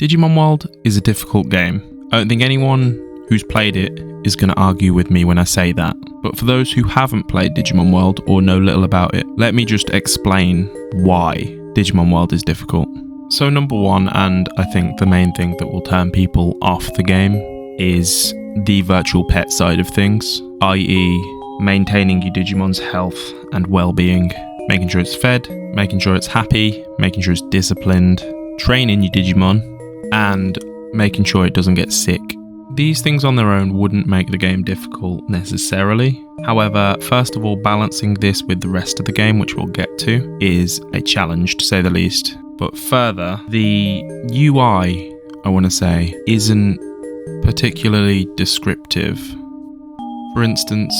Digimon World is a difficult game. I don't think anyone who's played it is going to argue with me when I say that. But for those who haven't played Digimon World or know little about it, let me just explain why Digimon World is difficult. So number one, and I think the main thing that will turn people off the game, is the virtual pet side of things, i.e. maintaining your Digimon's health and well-being, making sure it's fed, making sure it's happy, making sure it's disciplined, training your Digimon, and making sure it doesn't get sick. These things on their own wouldn't make the game difficult necessarily. However, first of all, balancing this with the rest of the game, which we'll get to, is a challenge to say the least. But further, the UI, I want to say, isn't particularly descriptive. For instance,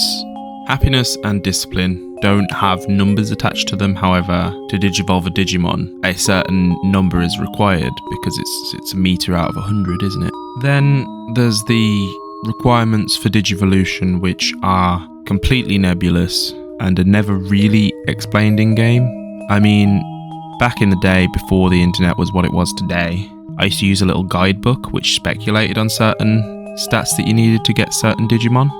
happiness and discipline don't have numbers attached to them. However, to Digivolve a Digimon, a certain number is required because it's a meter out of 100, isn't it? Then there's the requirements for Digivolution, which are completely nebulous and are never really explained in game. I mean, back in the day, before the internet was what it was today, I used to use a little guidebook which speculated on certain stats that you needed to get certain Digimon.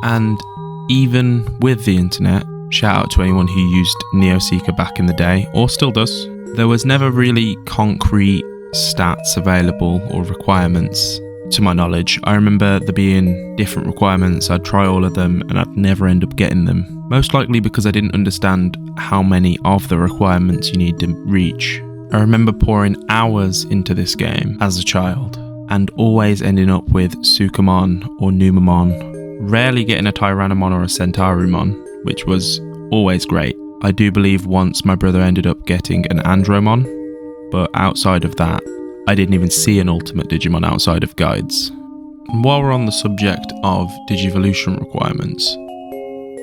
And even with the internet, shout out to anyone who used NeoSeeker back in the day, or still does, there was never really concrete stats available or requirements to my knowledge. I remember there being different requirements, I'd try all of them and I'd never end up getting them. Most likely because I didn't understand how many of the requirements you need to reach. I remember pouring hours into this game as a child and always ending up with Sukamon or Numamon, rarely getting a Tyrannomon or a Centaurumon, which was always great. I do believe once my brother ended up getting an Andromon, but outside of that, I didn't even see an Ultimate Digimon outside of guides. And while we're on the subject of Digivolution requirements,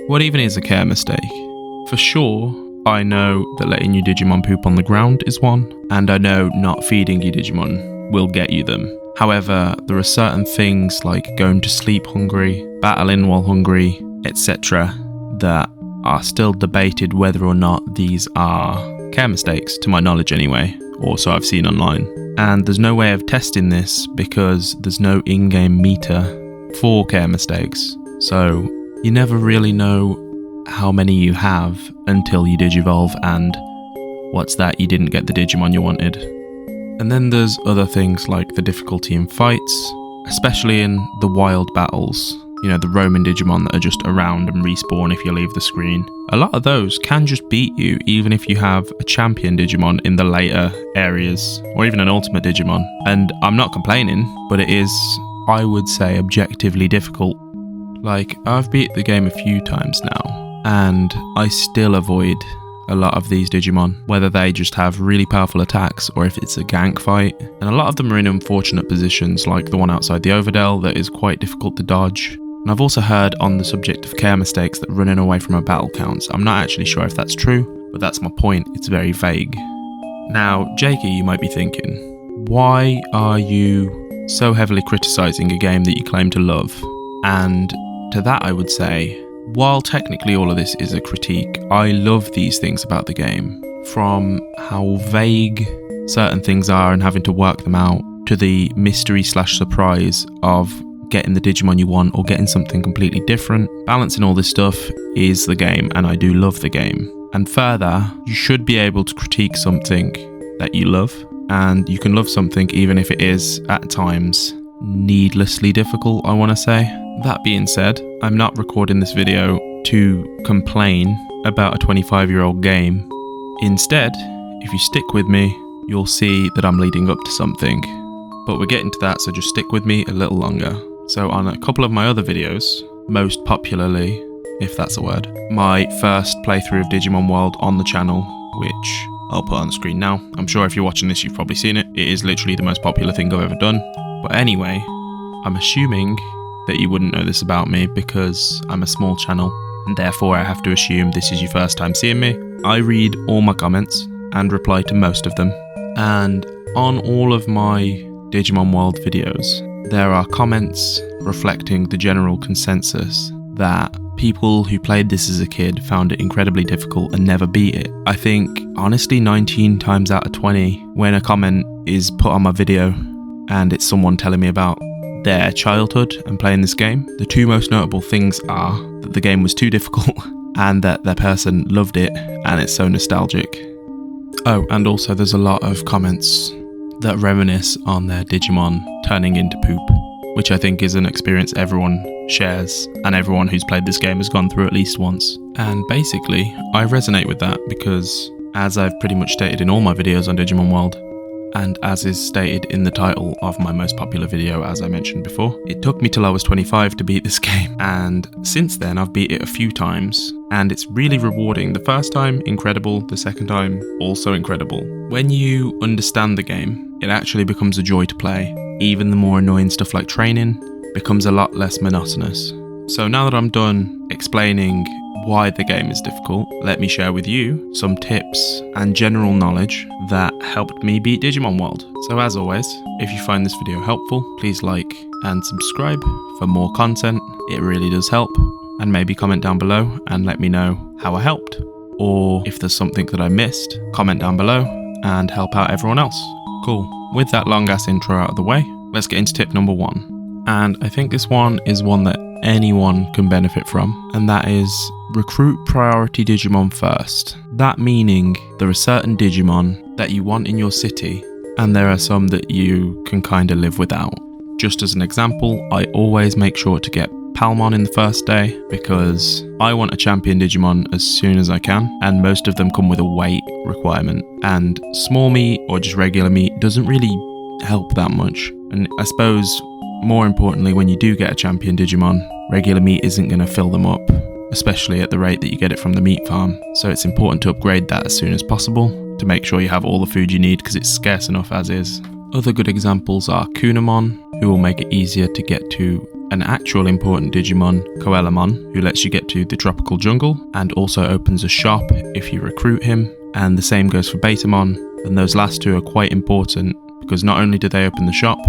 what even is a care mistake? For sure, I know that letting your Digimon poop on the ground is one, and I know not feeding your Digimon will get you them. However, there are certain things like going to sleep hungry, battling while hungry, etc. that are still debated whether or not these are care mistakes, to my knowledge anyway, or so I've seen online. And there's no way of testing this because there's no in-game meter for care mistakes. So you never really know how many you have until you Digivolve and what's that, you didn't get the Digimon you wanted. And then there's other things like the difficulty in fights, especially in the wild battles. You know, the roaming Digimon that are just around and respawn if you leave the screen. A lot of those can just beat you even if you have a champion Digimon in the later areas, or even an ultimate Digimon. And I'm not complaining, but it is, I would say, objectively difficult. Like, I've beat the game a few times now, and I still avoid a lot of these Digimon, whether they just have really powerful attacks or if it's a gank fight. And a lot of them are in unfortunate positions, like the one outside the Overdell that is quite difficult to dodge. And I've also heard on the subject of care mistakes that running away from a battle counts. I'm not actually sure if that's true, but that's my point, it's very vague. Now, Jakey, you might be thinking, why are you so heavily criticising a game that you claim to love? And to that I would say, while technically all of this is a critique, I love these things about the game. From how vague certain things are and having to work them out, to the mystery/surprise of getting the Digimon you want or getting something completely different. Balancing all this stuff is the game, and I do love the game. And further, you should be able to critique something that you love, and you can love something even if it is, at times, needlessly difficult, I want to say. That being said, I'm not recording this video to complain about a 25-year-old game. Instead, if you stick with me, you'll see that I'm leading up to something. But we're getting to that, so just stick with me a little longer. So on a couple of my other videos, most popularly, if that's a word, my first playthrough of Digimon World on the channel, which I'll put on the screen now. I'm sure if you're watching this, you've probably seen it. It is literally the most popular thing I've ever done. But anyway, I'm assuming that you wouldn't know this about me because I'm a small channel, and therefore I have to assume this is your first time seeing me. I read all my comments and reply to most of them. And on all of my Digimon World videos, there are comments reflecting the general consensus that people who played this as a kid found it incredibly difficult and never beat it. I think, honestly, 19 times out of 20, when a comment is put on my video and it's someone telling me about their childhood and playing this game. The two most notable things are that the game was too difficult and that their person loved it and it's so nostalgic. Oh, and also there's a lot of comments that reminisce on their Digimon turning into poop, which I think is an experience everyone shares and everyone who's played this game has gone through at least once. And basically, I resonate with that because, as I've pretty much stated in all my videos on Digimon World, and as is stated in the title of my most popular video, as I mentioned before, it took me till I was 25 to beat this game, and since then I've beat it a few times, and it's really rewarding. The first time, incredible. The second time, also incredible. When you understand the game, it actually becomes a joy to play. Even the more annoying stuff like training becomes a lot less monotonous. So now that I'm done explaining why the game is difficult, let me share with you some tips and general knowledge that helped me beat Digimon World. So as always, if you find this video helpful, please like and subscribe for more content. It really does help. And maybe comment down below and let me know how I helped. Or if there's something that I missed, comment down below and help out everyone else. Cool. With that long ass intro out of the way, let's get into tip number 1. And I think this one is one that anyone can benefit from, and that is recruit priority Digimon first. That meaning there are certain Digimon that you want in your city, and there are some that you can kind of live without. Just as an example, I always make sure to get Palmon in the first day because I want a champion Digimon as soon as I can, and most of them come with a weight requirement, and small meat or just regular meat doesn't really help that much. And I suppose more importantly, when you do get a champion Digimon, regular meat isn't going to fill them up, especially at the rate that you get it from the meat farm. So it's important to upgrade that as soon as possible to make sure you have all the food you need because it's scarce enough as is. Other good examples are Kunamon, who will make it easier to get to an actual important Digimon, Koelamon, who lets you get to the tropical jungle and also opens a shop if you recruit him. And the same goes for Betamon, and those last two are quite important because not only do they open the shop,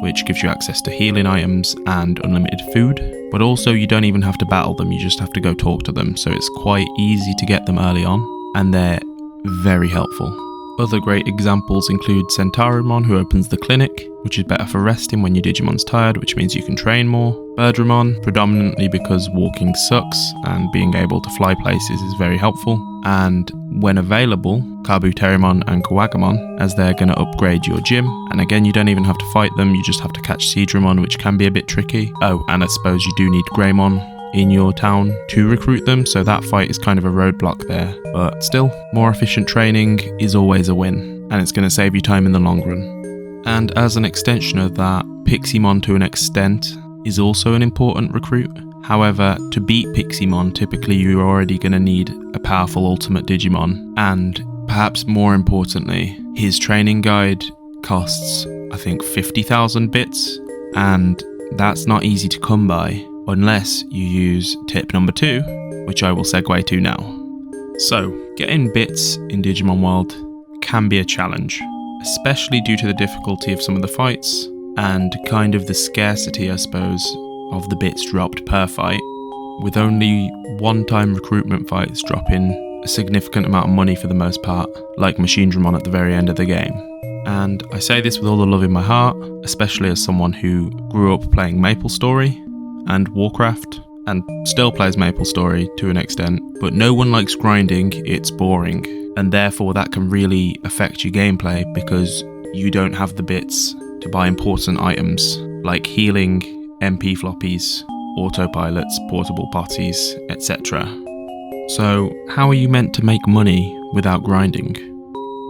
which gives you access to healing items and unlimited food, but also you don't even have to battle them, you just have to go talk to them, so it's quite easy to get them early on, and they're very helpful. Other great examples include Centaurimon, who opens the clinic, which is better for resting when your Digimon's tired, which means you can train more. Birdramon, predominantly because walking sucks and being able to fly places is very helpful. And when available, Kabuterimon and Kuwagamon, as they're going to upgrade your gym. And again, you don't even have to fight them, you just have to catch Seadramon, which can be a bit tricky. Oh, and I suppose you do need Greymon in your town to recruit them, so that fight is kind of a roadblock there. But still, more efficient training is always a win, and it's going to save you time in the long run. And as an extension of that, Piximon to an extent is also an important recruit. However, to beat Piximon, typically you're already going to need a powerful ultimate Digimon, and perhaps more importantly, his training guide costs, I think, 50,000 bits, and that's not easy to come by unless you use tip number 2, which I will segue to now. So, getting bits in Digimon World can be a challenge, especially due to the difficulty of some of the fights and kind of the scarcity, I suppose, of the bits dropped per fight, with only one-time recruitment fights dropping a significant amount of money for the most part, like Mojyamon at the very end of the game. And I say this with all the love in my heart, especially as someone who grew up playing MapleStory and Warcraft, and still plays MapleStory to an extent, but no one likes grinding, it's boring, and therefore that can really affect your gameplay because you don't have the bits to buy important items like healing, MP floppies, autopilots, portable potties, etc. So how are you meant to make money without grinding?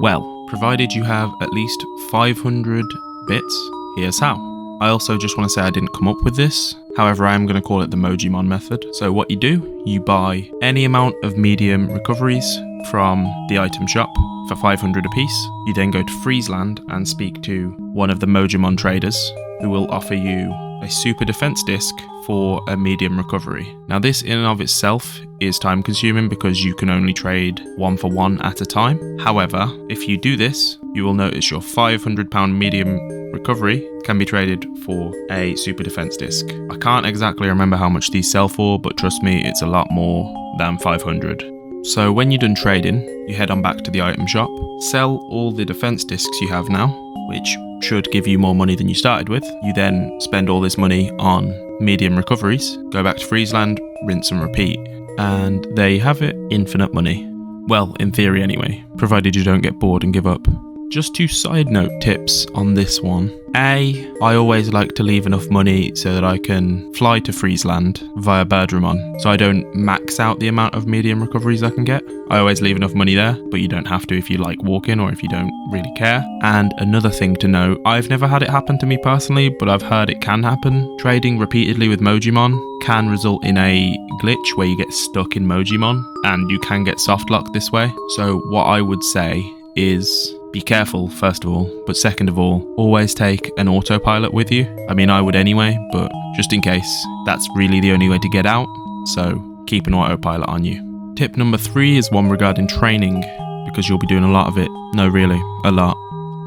Well, provided you have at least 500 bits, here's how. I also just want to say I didn't come up with this, however I am going to call it the Mojyamon method. So what you do, you buy any amount of medium recoveries from the item shop for 500 apiece. You then go to Friesland and speak to one of the Mojyamon traders who will offer you a super defense disc for a medium recovery. Now this in and of itself is time consuming because you can only trade 1 for 1 at a time. However, if you do this, you will notice your £500 medium recovery can be traded for a super defense disc. I can't exactly remember how much these sell for, but trust me, it's a lot more than 500. So when you're done trading, you head on back to the item shop, sell all the defense discs you have now, which should give you more money than you started with. You then spend all this money on medium recoveries, go back to Friesland, rinse and repeat, and there you have it, infinite money. Well, in theory anyway, provided you don't get bored and give up. Just 2 side note tips on this one. A, I always like to leave enough money so that I can fly to Friesland via Birdramon, so I don't max out the amount of medium recoveries I can get. I always leave enough money there, but you don't have to if you like walking or if you don't really care. And another thing to note, I've never had it happen to me personally, but I've heard it can happen. Trading repeatedly with Mojyamon can result in a glitch where you get stuck in Mojyamon, and you can get soft locked this way. So what I would say is be careful, first of all, but second of all, always take an autopilot with you. I mean, I would anyway, but just in case, that's really the only way to get out, so keep an autopilot on you. Tip number 3 is one regarding training, because you'll be doing a lot of it. No, really, a lot.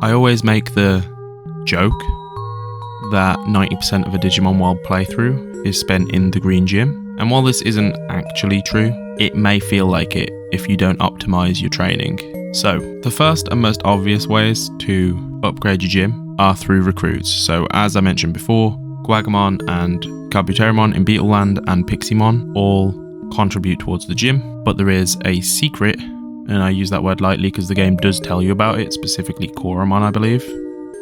I always make the joke that 90% of a Digimon World playthrough is spent in the green gym, and while this isn't actually true, it may feel like it if you don't optimize your training. So, the first and most obvious ways to upgrade your gym are through recruits. So, as I mentioned before, Guagamon and Kabuterimon in Beetleland and Piximon all contribute towards the gym, but there is a secret, and I use that word lightly because the game does tell you about it, specifically Koromon, I believe.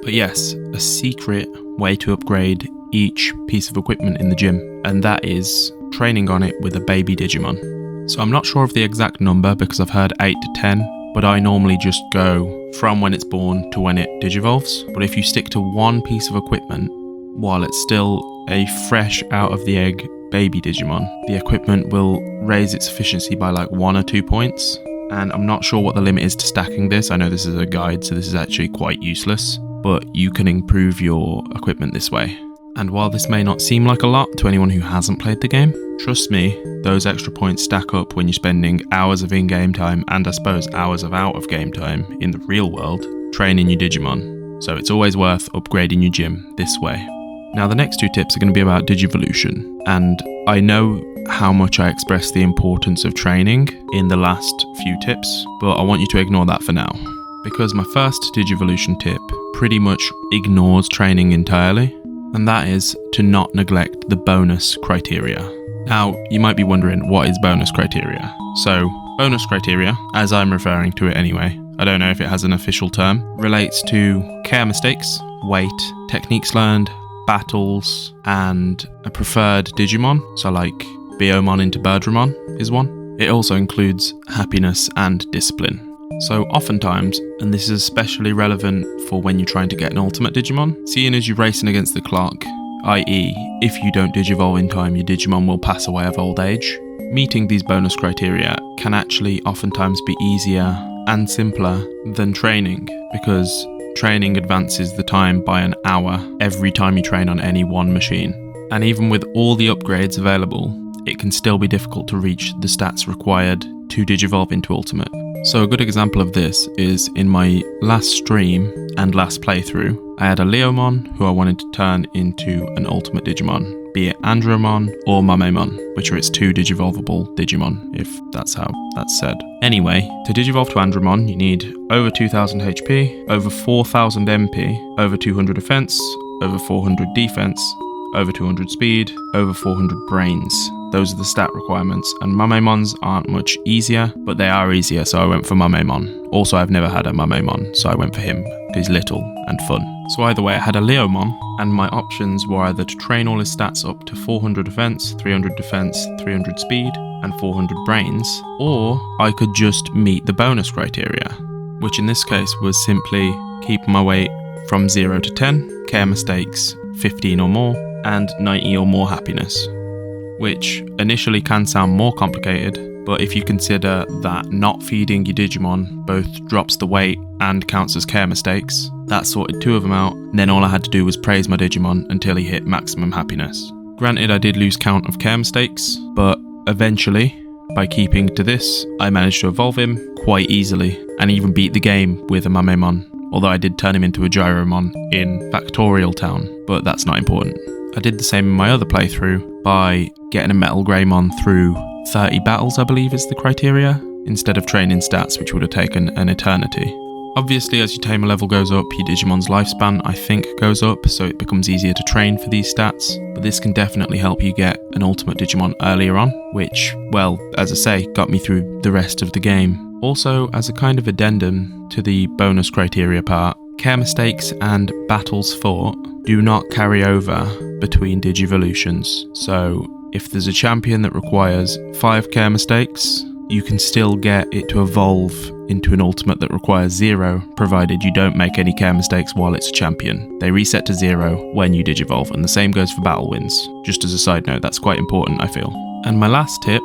But yes, a secret way to upgrade each piece of equipment in the gym, and that is training on it with a baby Digimon. So I'm not sure of the exact number because I've heard 8 to 10, but I normally just go from when it's born to when it digivolves. But if you stick to one piece of equipment while it's still a fresh out of the egg baby Digimon, the equipment will raise its efficiency by like 1 or 2 points. And I'm not sure what the limit is to stacking this. I know this is a guide, so this is actually quite useless, but you can improve your equipment this way. And while this may not seem like a lot to anyone who hasn't played the game, trust me, those extra points stack up when you're spending hours of in-game time and I suppose hours of out-of-game time in the real world training your Digimon. So it's always worth upgrading your gym this way. Now the next 2 tips are going to be about Digivolution, and I know how much I expressed the importance of training in the last few tips, but I want you to ignore that for now, because my first Digivolution tip pretty much ignores training entirely, and that is to not neglect the bonus criteria. Now, you might be wondering, what is bonus criteria? So, bonus criteria, as I'm referring to it anyway, I don't know if it has an official term, relates to care mistakes, weight, techniques learned, battles, and a preferred Digimon, so like Biomon into Birdramon is one. It also includes happiness and discipline. So oftentimes, and this is especially relevant for when you're trying to get an ultimate Digimon, seeing as you're racing against the clock, i.e. if you don't Digivolve in time, your Digimon will pass away of old age, meeting these bonus criteria can actually oftentimes be easier and simpler than training, because training advances the time by an hour every time you train on any one machine. And even with all the upgrades available, it can still be difficult to reach the stats required to Digivolve into Ultimate. So a good example of this is in my last stream and last playthrough, I had a Leomon who I wanted to turn into an Ultimate Digimon, be it Andromon or Mojyamon, which are its 2 Digivolvable Digimon, if that's how that's said. Anyway, to Digivolve to Andromon, you need over 2000 HP, over 4000 MP, over 200 defense, over 400 defense, over 200 speed, over 400 brains. Those are the stat requirements, and Mojyamons aren't much easier, but they are easier, so I went for Mojyamon. Also, I've never had a Mojyamon, so I went for him. He's little and fun. So either way, I had a Leomon, and my options were either to train all his stats up to 400 defense, 300 defense, 300 speed, and 400 brains, or I could just meet the bonus criteria, which in this case was simply keep my weight from 0 to 10, care mistakes 15 or more, and 90 or more happiness. Which initially can sound more complicated, but if you consider that not feeding your Digimon both drops the weight and counts as care mistakes, that sorted 2 of them out, and then all I had to do was praise my Digimon until he hit maximum happiness. Granted, I did lose count of care mistakes, but eventually, by keeping to this, I managed to evolve him quite easily, and even beat the game with a Mojyamon, although I did turn him into a Gyromon in Factorial Town, but that's not important. I did the same in my other playthrough by getting a Metal Greymon through 30 battles, I believe is the criteria, instead of training stats, which would have taken an eternity. Obviously, as your tamer level goes up, your Digimon's lifespan, I think, goes up, so it becomes easier to train for these stats. But this can definitely help you get an ultimate Digimon earlier on, which, well, as I say, got me through the rest of the game. Also, as a kind of addendum to the bonus criteria part, care mistakes and battles fought do not carry over between Digivolutions. So, if there's a champion that requires 5 care mistakes, you can still get it to evolve into an ultimate that requires 0, provided you don't make any care mistakes while it's a champion. They reset to 0 when you Digivolve, and the same goes for battle wins. Just as a side note, that's quite important, I feel. And my last tip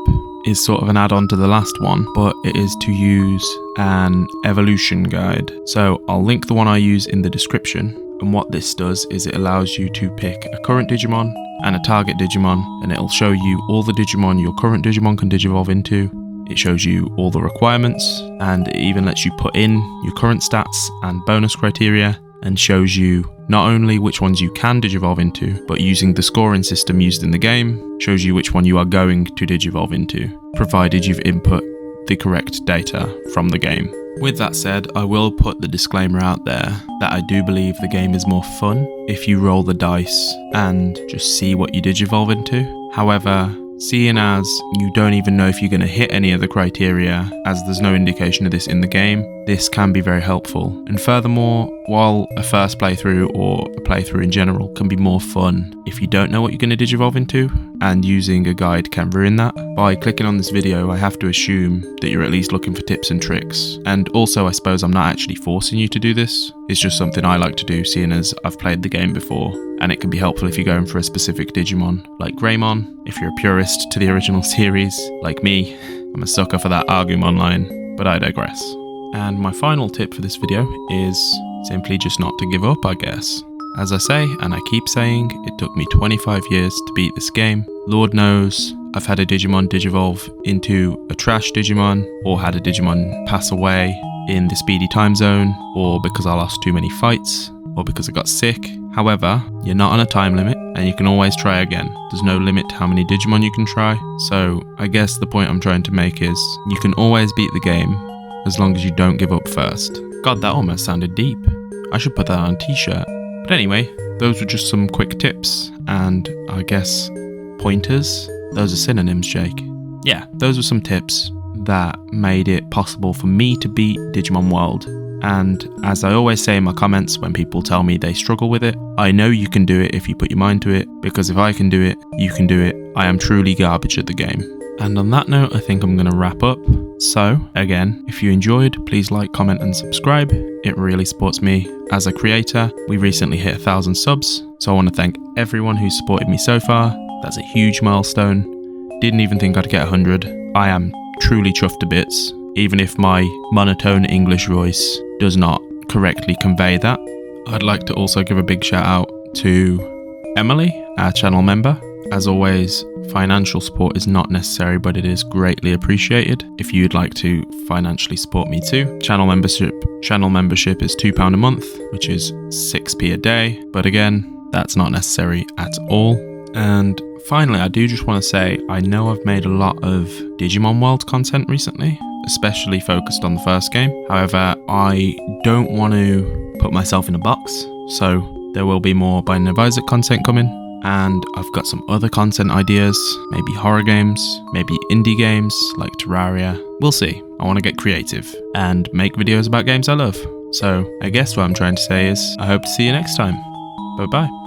is sort of an add-on to the last one, but it is to use an evolution guide. So I'll link the one I use in the description, and what this does is it allows you to pick a current Digimon and a target Digimon, and it'll show you all the Digimon your current Digimon can Digivolve into. It shows you all the requirements, and it even lets you put in your current stats and bonus criteria, and shows you not only which ones you can Digivolve into, but using the scoring system used in the game, shows you which one you are going to Digivolve into, provided you've input the correct data from the game. With that said, I will put the disclaimer out there that I do believe the game is more fun if you roll the dice and just see what you Digivolve into. However, seeing as you don't even know if you're going to hit any of the criteria, as there's no indication of this in the game, this can be very helpful. And furthermore, while a first playthrough or a playthrough in general can be more fun if you don't know what you're going to Digivolve into, and using a guide can ruin that, by clicking on this video I have to assume that you're at least looking for tips and tricks. And also, I suppose I'm not actually forcing you to do this, it's just something I like to do, seeing as I've played the game before, and it can be helpful if you're going for a specific Digimon, like Greymon. If you're a purist to the original series, like me, I'm a sucker for that Agumon line, but I digress. And my final tip for this video is simply just not to give up, I guess. As I say, and I keep saying, it took me 25 years to beat this game. Lord knows I've had a Digimon Digivolve into a trash Digimon, or had a Digimon pass away in the speedy time zone, or because I lost too many fights, or because I got sick. However, you're not on a time limit, and you can always try again. There's no limit to how many Digimon you can try, so I guess the point I'm trying to make is, you can always beat the game, as long as you don't give up first. God, that almost sounded deep. I should put that on a t-shirt. But anyway, those were just some quick tips, and I guess pointers? Those are synonyms, Jake. Yeah, those were some tips that made it possible for me to beat Digimon World. And as I always say in my comments when people tell me they struggle with it, I know you can do it if you put your mind to it, because if I can do it, you can do it. I am truly garbage at the game. And on that note, I think I'm going to wrap up. So, again, if you enjoyed, please like, comment and subscribe. It really supports me as a creator. We recently hit 1,000 subs, so I want to thank everyone who's supported me so far. That's a huge milestone. Didn't even think I'd get 100. I am truly chuffed to bits, even if my monotone English voice does not correctly convey that. I'd like to also give a big shout out to Emily, our channel member. As always, financial support is not necessary, but it is greatly appreciated. If you'd like to financially support me too, channel membership is £2 a month, which is 6p a day. But again, that's not necessary at all. And finally, I do just want to say, I know I've made a lot of Digimon World content recently, especially focused on the first game. However, I don't want to put myself in a box, so there will be more Binding of Isaac content coming. And I've got some other content ideas, maybe horror games, maybe indie games like Terraria. We'll see. I want to get creative and make videos about games I love. So I guess what I'm trying to say is, I hope to see you next time. Bye bye.